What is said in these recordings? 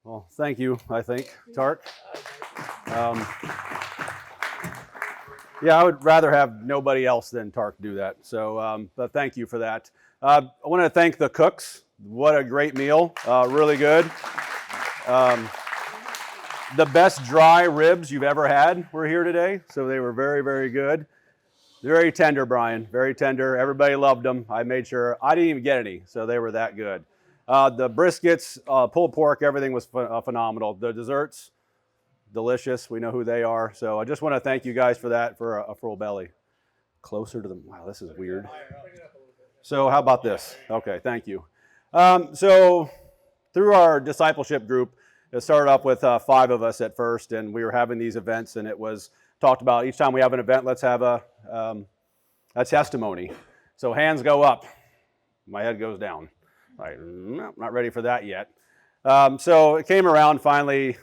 Well, thank you, I think, Tark. Um, yeah, I would rather have nobody else than Tark do that. So, but thank you for that. I want to thank the cooks. What a great meal. Really good. Um, the best dry ribs you've ever had were here today. So they were very, very good. Very tender, Brian. Very tender. Everybody loved them. I made sure. I didn't even get any, so they were that good. The briskets, pulled pork, everything was phenomenal. The desserts, delicious. We know who they are. So I just want to thank you guys for that, for a full belly. Closer to the, wow, this is weird. So how about this? Okay, thank you. So through our discipleship group, it started off with 5 of us at first, and we were having these events, and it was talked about each time we have an event, let's have a testimony. So hands go up, my head goes down. Like, no, not ready for that yet. So it came around finally.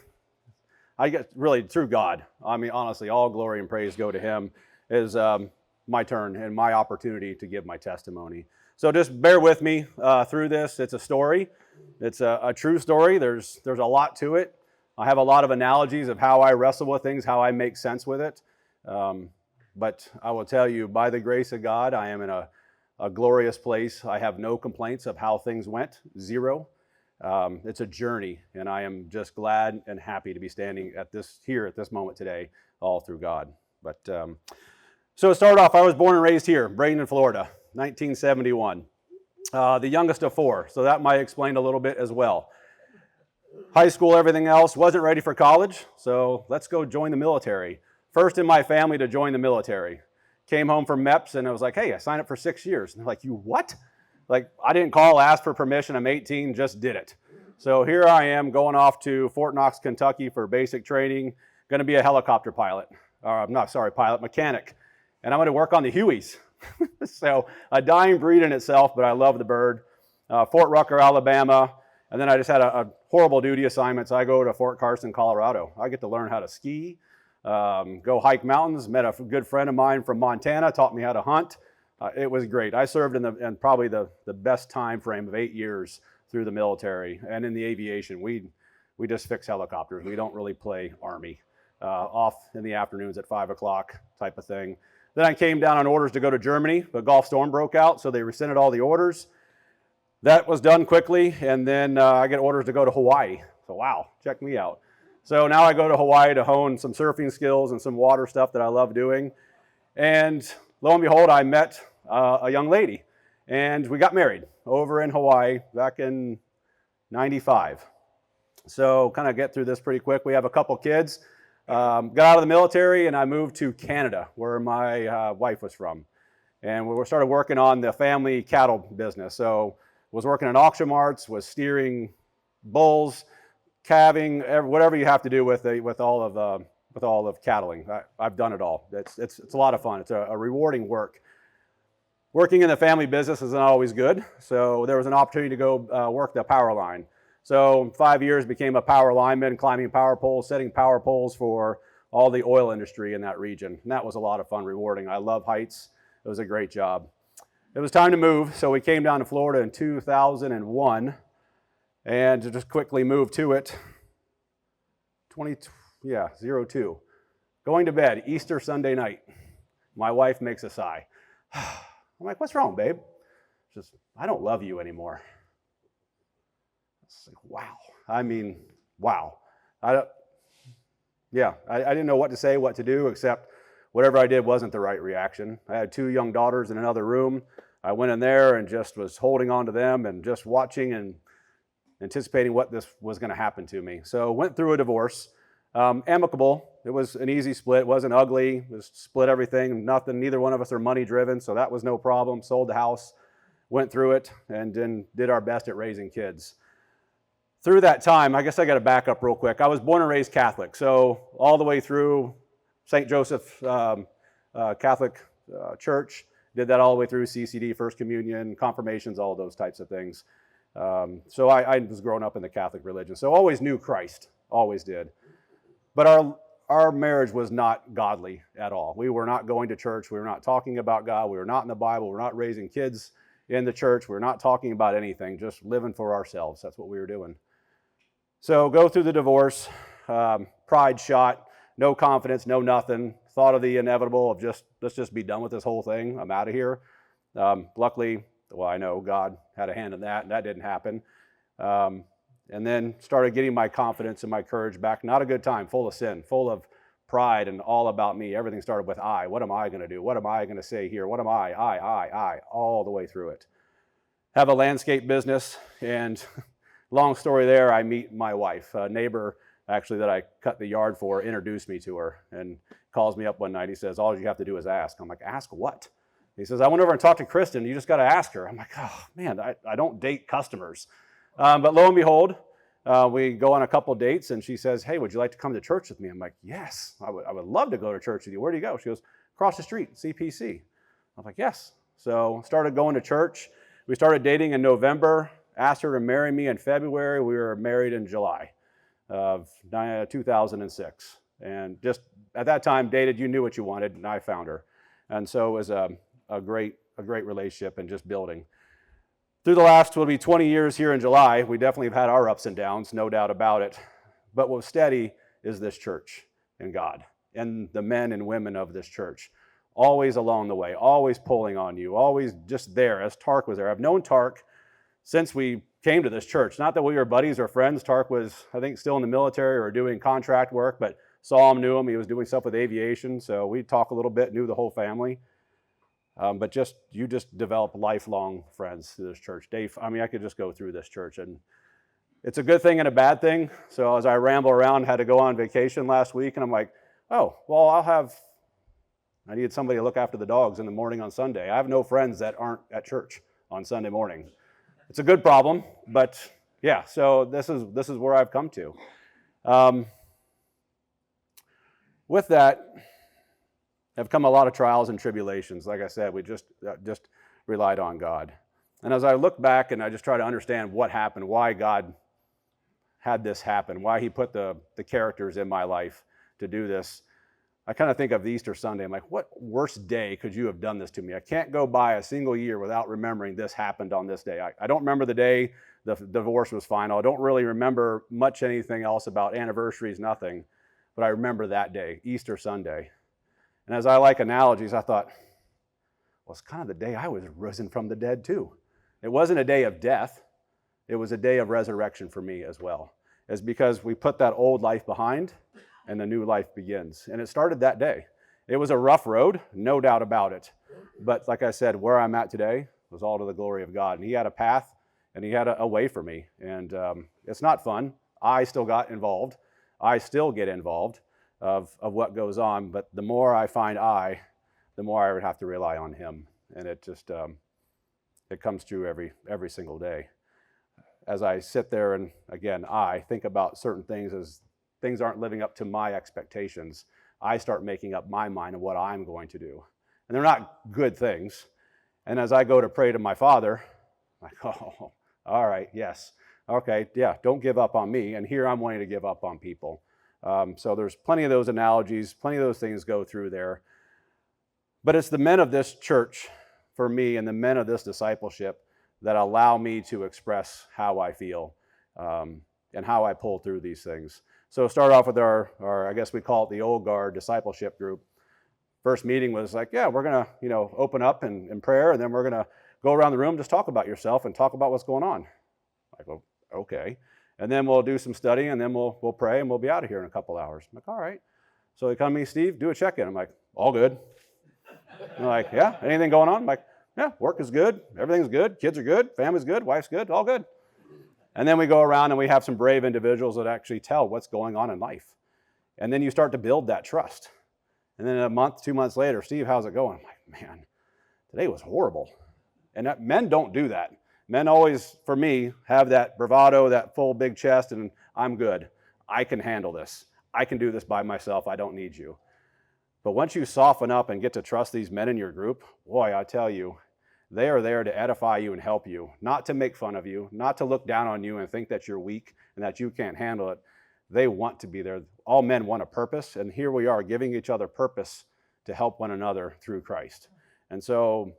I get really through God. I mean, honestly, all glory and praise go to Him. Is my turn and my opportunity to give my testimony. So just bear with me through this. It's a story. It's a true story. There's a lot to it. I have a lot of analogies of how I wrestle with things, how I make sense with it. But I will tell you, by the grace of God, I am in a glorious place. I have no complaints of how things went, zero. It's a journey, and I am just glad and happy to be standing here at this moment today, all through God. But so to start off, I was born and raised here, Bradenton, Florida, 1971. The youngest of 4, so that might explain a little bit as well. High school, everything else, wasn't ready for college, so let's go join the military. First in my family to join the military. Came home from MEPS, and I was like, hey, I signed up for 6 years. And they're like, you what? Like, I didn't call, ask for permission. I'm 18, just did it. So here I am going off to Fort Knox, Kentucky for basic training. Going to be a helicopter pilot. Mechanic. And I'm going to work on the Hueys. So a dying breed in itself, but I love the bird. Fort Rucker, Alabama. And then I just had a horrible duty assignment. So I go to Fort Carson, Colorado. I get to learn how to ski, go hike mountains. Met a good friend of mine from Montana, taught me how to hunt. It was great. I served in probably the best time frame of 8 years through the military and in the aviation. We just fix helicopters. We don't really play Army. Off in the afternoons at 5 o'clock type of thing. Then I came down on orders to go to Germany, but Gulf Storm broke out, so they rescinded all the orders. That was done quickly, and then I get orders to go to Hawaii. So wow, check me out. So now I go to Hawaii to hone some surfing skills and some water stuff that I love doing. And lo and behold, I met a young lady, and we got married over in Hawaii back in 95. So kind of get through this pretty quick. We have a couple kids. Got out of the military, and I moved to Canada, where my wife was from. And we started working on the family cattle business. So was working in auction marts, was steering bulls, calving, whatever you have to do with all of cattling. I've done it all. It's a lot of fun. It's a rewarding work. Working in the family business isn't always good, so there was an opportunity to go work the power line. So 5 years became a power lineman, climbing power poles, setting power poles for all the oil industry in that region. And that was a lot of fun, rewarding. I love heights. It was a great job. It was time to move, so we came down to Florida in 2001, and to just quickly move to it, 02. Going to bed, Easter Sunday night. My wife makes a sigh. I'm like, what's wrong, babe? Just, I don't love you anymore. It's like, wow. I mean, wow. I didn't know what to say, what to do, except whatever I did wasn't the right reaction. I had 2 young daughters in another room. I went in there and just was holding on to them and just watching and anticipating what this was going to happen to me. So went through a divorce, amicable. It was an easy split. It wasn't ugly. It was split everything, nothing. Neither one of us are money driven, so that was no problem. Sold the house, went through it, and then did our best at raising kids. Through that time, I guess I got to back up real quick. I was born and raised Catholic, so all the way through St. Joseph Catholic Church, did that all the way through CCD, First Communion, confirmations, all those types of things. So I was growing up in the Catholic religion, so always knew Christ, always did. But our marriage was not godly at all. We were not going to church. We were not talking about God. We were not in the Bible. We were not raising kids in the church. We were not talking about anything, just living for ourselves. That's what we were doing. So go through the divorce, pride shot, no confidence, no nothing. Thought of the inevitable of let's just be done with this whole thing. I'm out of here. Luckily, I know God had a hand in that, and that didn't happen. And then started getting my confidence and my courage back. Not a good time, full of sin, full of pride and all about me. Everything started with I. What am I going to do? What am I going to say here? What am I, all the way through it. Have a landscape business, and long story there, I meet my wife. A neighbor, actually, that I cut the yard for, introduced me to her and calls me up one night. He says, all you have to do is ask. I'm like, ask what? He says, I went over and talked to Kristen. You just got to ask her. I'm like, oh, man, I don't date customers. But lo and behold, we go on a couple of dates, and she says, hey, would you like to come to church with me? I'm like, yes, I would love to go to church with you. Where do you go? She goes, across the street, CPC. I'm like, yes. So started going to church. We started dating in November, asked her to marry me in February. We were married in July of 2006. And just at that time, dated, you knew what you wanted, and I found her. And so it was a great relationship and just building. Through the last, will be 20 years here in July, we definitely have had our ups and downs, no doubt about it. But what's steady is this church and God and the men and women of this church. Always along the way, always pulling on you, always just there, as Tark was there. I've known Tark since we came to this church. Not that we were buddies or friends. Tark was, I think, still in the military or doing contract work, but saw him, knew him. He was doing stuff with aviation, so we'd talk a little bit, knew the whole family. But you just develop lifelong friends through this church. Dave, I could just go through this church, and it's a good thing and a bad thing. So as I ramble around, had to go on vacation last week, and I'm like, oh, well, I needed somebody to look after the dogs in the morning on Sunday. I have no friends that aren't at church on Sunday morning. It's a good problem, but yeah, so this is where I've come to. With that, have come a lot of trials and tribulations. Like I said, we just relied on God. And as I look back and I just try to understand what happened, why God had this happen, why he put the characters in my life to do this, I kind of think of Easter Sunday. I'm like, what worse day could you have done this to me? I can't go by a single year without remembering this happened on this day. I don't remember the day the divorce was final. I don't really remember much anything else about anniversaries, nothing. But I remember that day, Easter Sunday. And as I like analogies, I thought, well, it's kind of the day I was risen from the dead too. It wasn't a day of death. It was a day of resurrection for me as well. It's because we put that old life behind and the new life begins. And it started that day. It was a rough road, no doubt about it. But like I said, where I'm at today was all to the glory of God. And he had a path and he had a way for me. And it's not fun. I still got involved. I still get involved of what goes on, but the more I find the more I would have to rely on him. And it just, it comes true every single day. As I sit there and, again, I think about certain things as things aren't living up to my expectations, I start making up my mind of what I'm going to do. And they're not good things. And as I go to pray to my Father, I'm like, oh, all right, yes. Okay, yeah, don't give up on me. And here I'm wanting to give up on people. So there's plenty of those analogies, plenty of those things go through there. But it's the men of this church for me and the men of this discipleship that allow me to express how I feel and how I pull through these things. So start off with our I guess we call it the old guard discipleship group. First meeting was like, yeah, we're going to, open up in prayer, and then we're going to go around the room, just talk about yourself and talk about what's going on. I go, okay. And then we'll do some studying, and then we'll pray, and we'll be out of here in a couple hours. I'm like, all right. So they come to me, Steve, do a check-in. I'm like, all good. And they're like, yeah, anything going on? I'm like, yeah, work is good. Everything's good. Kids are good. Family's good. Wife's good. All good. And then we go around and we have some brave individuals that actually tell what's going on in life. And then you start to build that trust. And then a month, 2 months later, Steve, how's it going? I'm like, man, today was horrible. And men don't do that. Men always, for me, have that bravado, that full big chest, and I'm good. I can handle this. I can do this by myself. I don't need you. But once you soften up and get to trust these men in your group, boy, I tell you, they are there to edify you and help you, not to make fun of you, not to look down on you and think that you're weak and that you can't handle it. They want to be there. All men want a purpose, and here we are giving each other purpose to help one another through Christ. And so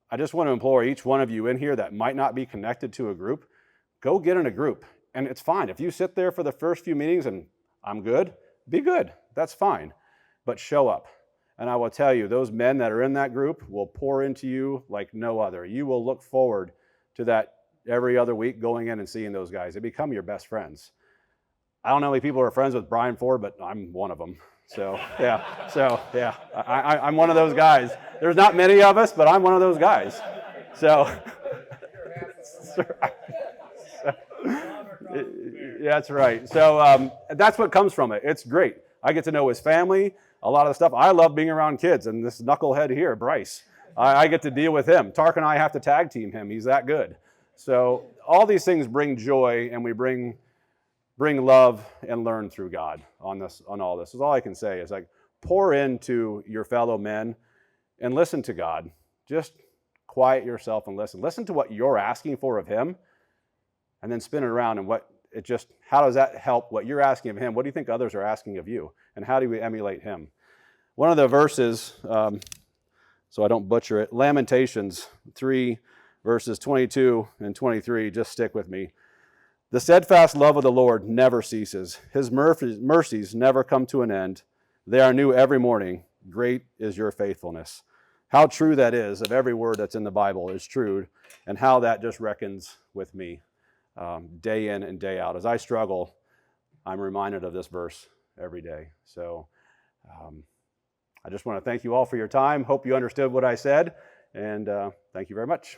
I just want to implore each one of you in here that might not be connected to a group, go get in a group. And it's fine. If you sit there for the first few meetings and I'm good, be good. That's fine. But show up. And I will tell you, those men that are in that group will pour into you like no other. You will look forward to that every other week, going in and seeing those guys. They become your best friends. I don't know how many people are friends with Brian Ford, but I'm one of them. So, yeah. I'm one of those guys. There's not many of us, but I'm one of those guys. So, that's right. So that's what comes from it. It's great. I get to know his family, a lot of the stuff. I love being around kids, and this knucklehead here, Bryce, I get to deal with him. Tark and I have to tag team him. He's that good. So all these things bring joy, and we bring love and learn through God on all this. That's all I can say is like pour into your fellow men and listen to God. Just quiet yourself and listen. Listen to what you're asking for of him, and then spin it around and how does that help what you're asking of him? What do you think others are asking of you? And how do we emulate him? One of the verses, so I don't butcher it, Lamentations 3, verses 22 and 23, just stick with me. The steadfast love of the Lord never ceases. His mercies never come to an end. They are new every morning. Great is your faithfulness. How true that is, of every word that's in the Bible is true, and how that just reckons with me day in and day out. As I struggle, I'm reminded of this verse every day. So I just want to thank you all for your time. Hope you understood what I said, and thank you very much.